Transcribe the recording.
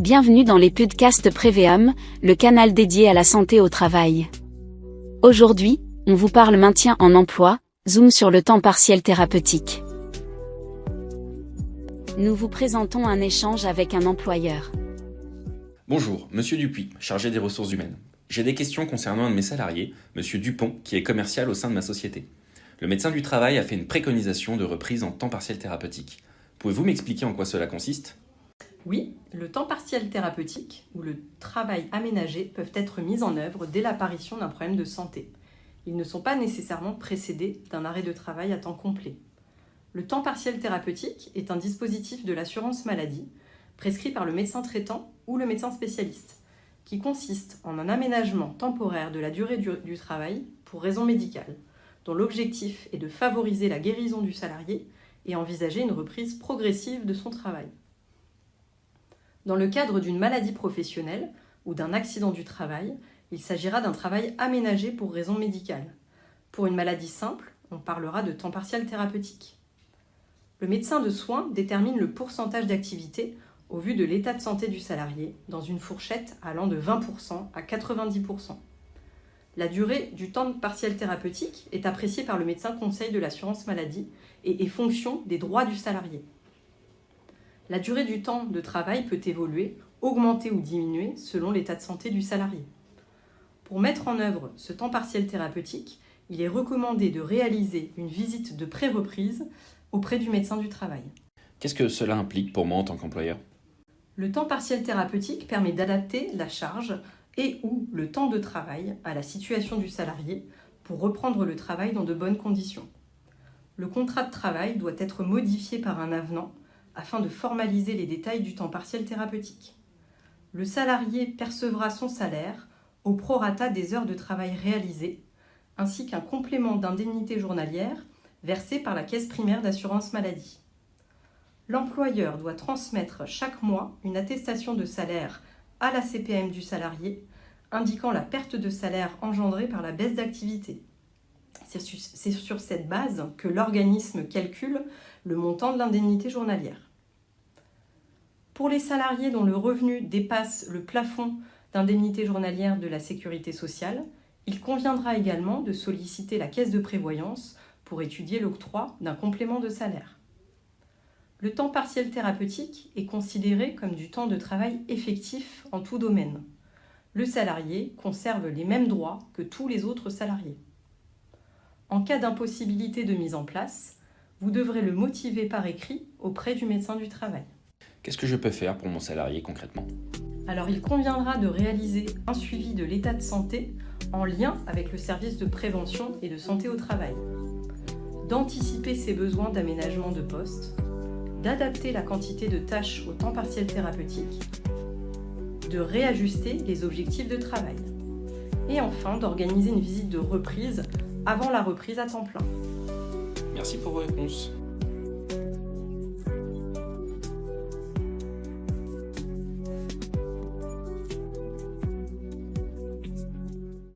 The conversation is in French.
Bienvenue dans les podcasts Prévéum, le canal dédié à la santé au travail. Aujourd'hui, on vous parle maintien en emploi, zoom sur le temps partiel thérapeutique. Nous vous présentons un échange avec un employeur. Bonjour, Monsieur Dupuis, chargé des ressources humaines. J'ai des questions concernant un de mes salariés, Monsieur Dupont, qui est commercial au sein de ma société. Le médecin du travail a fait une préconisation de reprise en temps partiel thérapeutique. Pouvez-vous m'expliquer en quoi cela consiste ? Oui, le temps partiel thérapeutique ou le travail aménagé peuvent être mis en œuvre dès l'apparition d'un problème de santé. Ils ne sont pas nécessairement précédés d'un arrêt de travail à temps complet. Le temps partiel thérapeutique est un dispositif de l'assurance maladie prescrit par le médecin traitant ou le médecin spécialiste, qui consiste en un aménagement temporaire de la durée du travail pour raison médicale, dont l'objectif est de favoriser la guérison du salarié et envisager une reprise progressive de son travail. Dans le cadre d'une maladie professionnelle ou d'un accident du travail, il s'agira d'un travail aménagé pour raison médicale. Pour une maladie simple, on parlera de temps partiel thérapeutique. Le médecin de soins détermine le pourcentage d'activité au vu de l'état de santé du salarié, dans une fourchette allant de 20% à 90%. La durée du temps partiel thérapeutique est appréciée par le médecin conseil de l'assurance maladie et est fonction des droits du salarié. La durée du temps de travail peut évoluer, augmenter ou diminuer selon l'état de santé du salarié. Pour mettre en œuvre ce temps partiel thérapeutique, il est recommandé de réaliser une visite de pré-reprise auprès du médecin du travail. Qu'est-ce que cela implique pour moi en tant qu'employeur ? Le temps partiel thérapeutique permet d'adapter la charge et ou le temps de travail à la situation du salarié pour reprendre le travail dans de bonnes conditions. Le contrat de travail doit être modifié par un avenant afin de formaliser les détails du temps partiel thérapeutique. Le salarié percevra son salaire au prorata des heures de travail réalisées, ainsi qu'un complément d'indemnité journalière versé par la caisse primaire d'assurance maladie. L'employeur doit transmettre chaque mois une attestation de salaire à la CPM du salarié, indiquant la perte de salaire engendrée par la baisse d'activité. C'est sur cette base que l'organisme calcule le montant de l'indemnité journalière. Pour les salariés dont le revenu dépasse le plafond d'indemnité journalière de la sécurité sociale, il conviendra également de solliciter la caisse de prévoyance pour étudier l'octroi d'un complément de salaire. Le temps partiel thérapeutique est considéré comme du temps de travail effectif en tout domaine. Le salarié conserve les mêmes droits que tous les autres salariés. En cas d'impossibilité de mise en place, vous devrez le motiver par écrit auprès du médecin du travail. Qu'est-ce que je peux faire pour mon salarié concrètement ? Alors il conviendra de réaliser un suivi de l'état de santé en lien avec le service de prévention et de santé au travail, d'anticiper ses besoins d'aménagement de poste, d'adapter la quantité de tâches au temps partiel thérapeutique, de réajuster les objectifs de travail et enfin d'organiser une visite de reprise avant la reprise à temps plein. Merci pour vos réponses.